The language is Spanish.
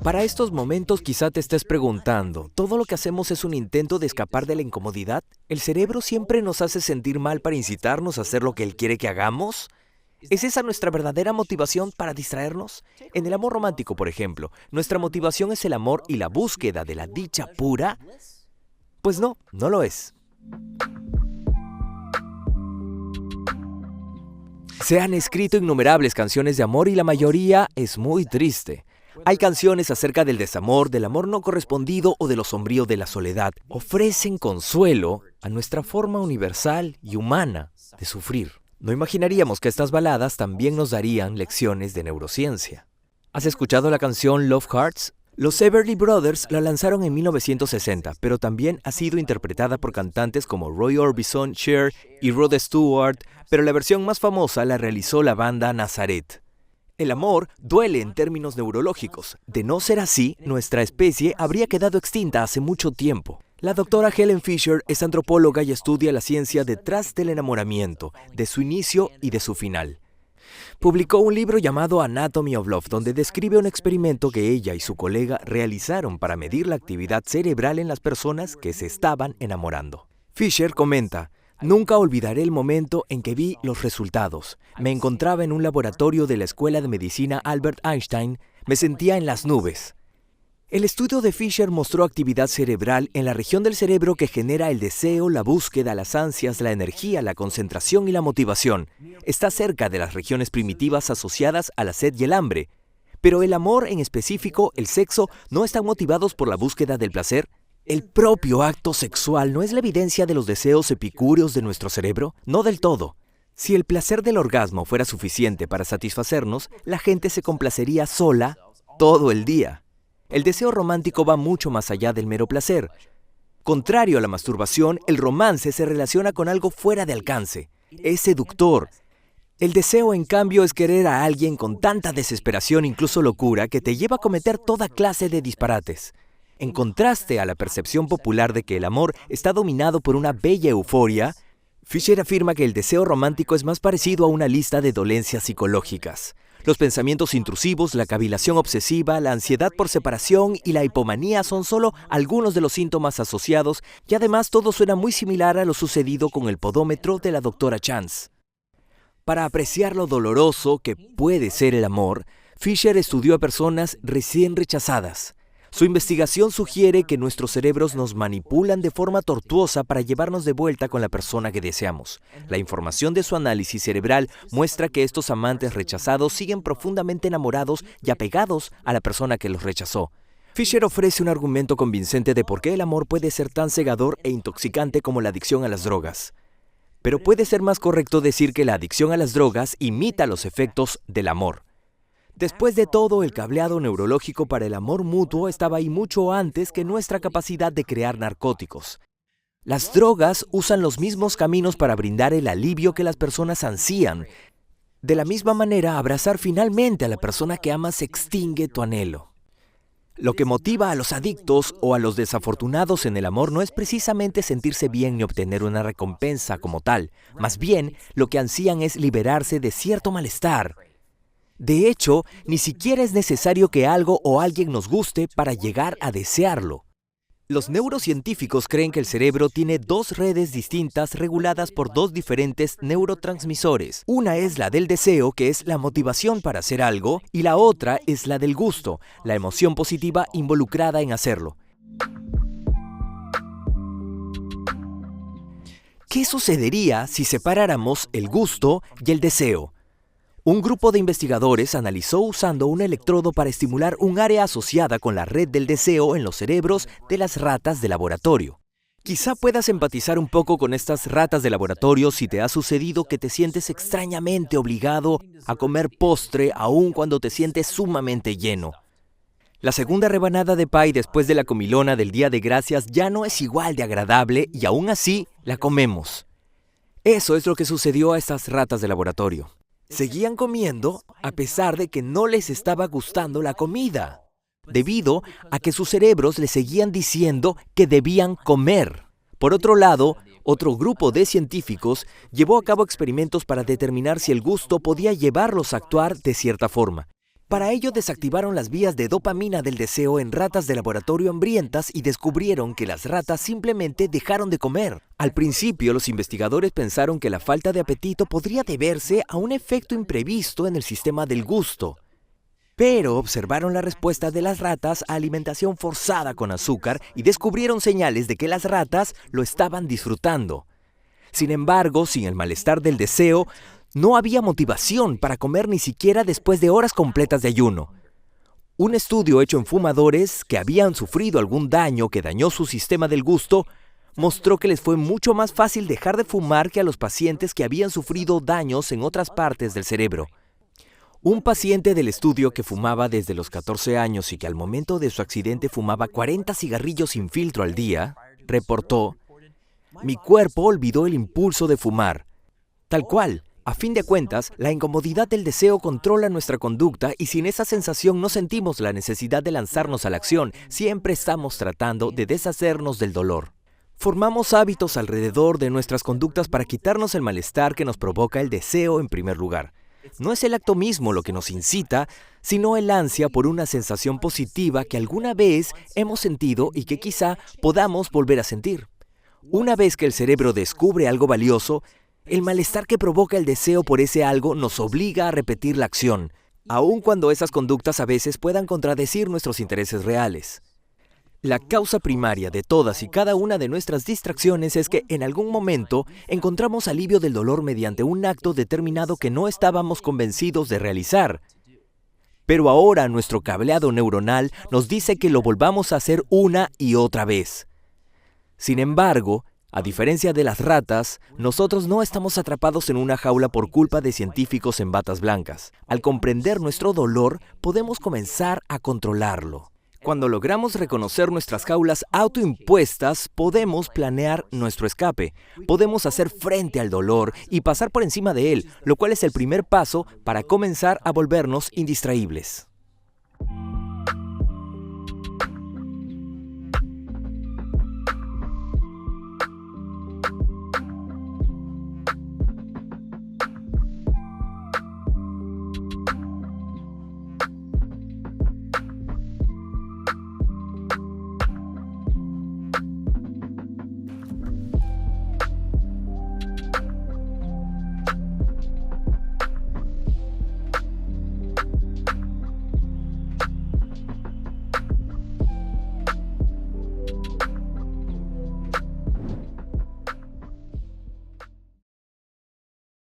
Para estos momentos quizá te estés preguntando, ¿todo lo que hacemos es un intento de escapar de la incomodidad? ¿El cerebro siempre nos hace sentir mal para incitarnos a hacer lo que él quiere que hagamos? ¿Es esa nuestra verdadera motivación para distraernos? En el amor romántico, por ejemplo, ¿nuestra motivación es el amor y la búsqueda de la dicha pura? Pues no, no lo es. Se han escrito innumerables canciones de amor y la mayoría es muy triste. Hay canciones acerca del desamor, del amor no correspondido o de lo sombrío de la soledad. Ofrecen consuelo a nuestra forma universal y humana de sufrir. No imaginaríamos que estas baladas también nos darían lecciones de neurociencia. ¿Has escuchado la canción Love Hearts? Los Everly Brothers la lanzaron en 1960, pero también ha sido interpretada por cantantes como Roy Orbison, Cher y Rod Stewart, pero la versión más famosa la realizó la banda Nazareth. El amor duele en términos neurológicos. De no ser así, nuestra especie habría quedado extinta hace mucho tiempo. La doctora Helen Fisher es antropóloga y estudia la ciencia detrás del enamoramiento, de su inicio y de su final. Publicó un libro llamado Anatomy of Love, donde describe un experimento que ella y su colega realizaron para medir la actividad cerebral en las personas que se estaban enamorando. Fisher comenta: nunca olvidaré el momento en que vi los resultados. Me encontraba en un laboratorio de la Escuela de Medicina Albert Einstein. Me sentía en las nubes. El estudio de Fisher mostró actividad cerebral en la región del cerebro que genera el deseo, la búsqueda, las ansias, la energía, la concentración y la motivación. Está cerca de las regiones primitivas asociadas a la sed y el hambre. Pero el amor, en específico el sexo, ¿no están motivados por la búsqueda del placer? ¿El propio acto sexual no es la evidencia de los deseos epicúreos de nuestro cerebro? No del todo. Si el placer del orgasmo fuera suficiente para satisfacernos, la gente se complacería sola todo el día. El deseo romántico va mucho más allá del mero placer. Contrario a la masturbación, el romance se relaciona con algo fuera de alcance. Es seductor. El deseo, en cambio, es querer a alguien con tanta desesperación, incluso locura, que te lleva a cometer toda clase de disparates. En contraste a la percepción popular de que el amor está dominado por una bella euforia, Fisher afirma que el deseo romántico es más parecido a una lista de dolencias psicológicas. Los pensamientos intrusivos, la cavilación obsesiva, la ansiedad por separación y la hipomanía son solo algunos de los síntomas asociados, y además todo suena muy similar a lo sucedido con el podómetro de la doctora Chance. Para apreciar lo doloroso que puede ser el amor, Fisher estudió a personas recién rechazadas. Su investigación sugiere que nuestros cerebros nos manipulan de forma tortuosa para llevarnos de vuelta con la persona que deseamos. La información de su análisis cerebral muestra que estos amantes rechazados siguen profundamente enamorados y apegados a la persona que los rechazó. Fisher ofrece un argumento convincente de por qué el amor puede ser tan cegador e intoxicante como la adicción a las drogas. Pero puede ser más correcto decir que la adicción a las drogas imita los efectos del amor. Después de todo, el cableado neurológico para el amor mutuo estaba ahí mucho antes que nuestra capacidad de crear narcóticos. Las drogas usan los mismos caminos para brindar el alivio que las personas ansían. De la misma manera, abrazar finalmente a la persona que amas extingue tu anhelo. Lo que motiva a los adictos o a los desafortunados en el amor no es precisamente sentirse bien ni obtener una recompensa como tal. Más bien, lo que ansían es liberarse de cierto malestar. De hecho, ni siquiera es necesario que algo o alguien nos guste para llegar a desearlo. Los neurocientíficos creen que el cerebro tiene dos redes distintas reguladas por dos diferentes neurotransmisores. Una es la del deseo, que es la motivación para hacer algo, y la otra es la del gusto, la emoción positiva involucrada en hacerlo. ¿Qué sucedería si separáramos el gusto y el deseo? Un grupo de investigadores analizó usando un electrodo para estimular un área asociada con la red del deseo en los cerebros de las ratas de laboratorio. Quizá puedas empatizar un poco con estas ratas de laboratorio si te ha sucedido que te sientes extrañamente obligado a comer postre aun cuando te sientes sumamente lleno. La segunda rebanada de pie después de la comilona del Día de Gracias ya no es igual de agradable y aún así la comemos. Eso es lo que sucedió a estas ratas de laboratorio. Seguían comiendo a pesar de que no les estaba gustando la comida, debido a que sus cerebros les seguían diciendo que debían comer. Por otro lado, otro grupo de científicos llevó a cabo experimentos para determinar si el gusto podía llevarlos a actuar de cierta forma. Para ello desactivaron las vías de dopamina del deseo en ratas de laboratorio hambrientas y descubrieron que las ratas simplemente dejaron de comer. Al principio, los investigadores pensaron que la falta de apetito podría deberse a un efecto imprevisto en el sistema del gusto. Pero observaron la respuesta de las ratas a alimentación forzada con azúcar y descubrieron señales de que las ratas lo estaban disfrutando. Sin embargo, sin el malestar del deseo, no había motivación para comer ni siquiera después de horas completas de ayuno. Un estudio hecho en fumadores que habían sufrido algún daño que dañó su sistema del gusto mostró que les fue mucho más fácil dejar de fumar que a los pacientes que habían sufrido daños en otras partes del cerebro. Un paciente del estudio que fumaba desde los 14 años y que al momento de su accidente fumaba 40 cigarrillos sin filtro al día, reportó: "Mi cuerpo olvidó el impulso de fumar". Tal cual. A fin de cuentas, la incomodidad del deseo controla nuestra conducta y sin esa sensación no sentimos la necesidad de lanzarnos a la acción. Siempre estamos tratando de deshacernos del dolor. Formamos hábitos alrededor de nuestras conductas para quitarnos el malestar que nos provoca el deseo en primer lugar. No es el acto mismo lo que nos incita, sino el ansia por una sensación positiva que alguna vez hemos sentido y que quizá podamos volver a sentir. Una vez que el cerebro descubre algo valioso, el malestar que provoca el deseo por ese algo nos obliga a repetir la acción, aun cuando esas conductas a veces puedan contradecir nuestros intereses reales. La causa primaria de todas y cada una de nuestras distracciones es que en algún momento encontramos alivio del dolor mediante un acto determinado que no estábamos convencidos de realizar. Pero ahora nuestro cableado neuronal nos dice que lo volvamos a hacer una y otra vez. Sin embargo, a diferencia de las ratas, nosotros no estamos atrapados en una jaula por culpa de científicos en batas blancas. Al comprender nuestro dolor, podemos comenzar a controlarlo. Cuando logramos reconocer nuestras jaulas autoimpuestas, podemos planear nuestro escape. Podemos hacer frente al dolor y pasar por encima de él, lo cual es el primer paso para comenzar a volvernos indistraíbles.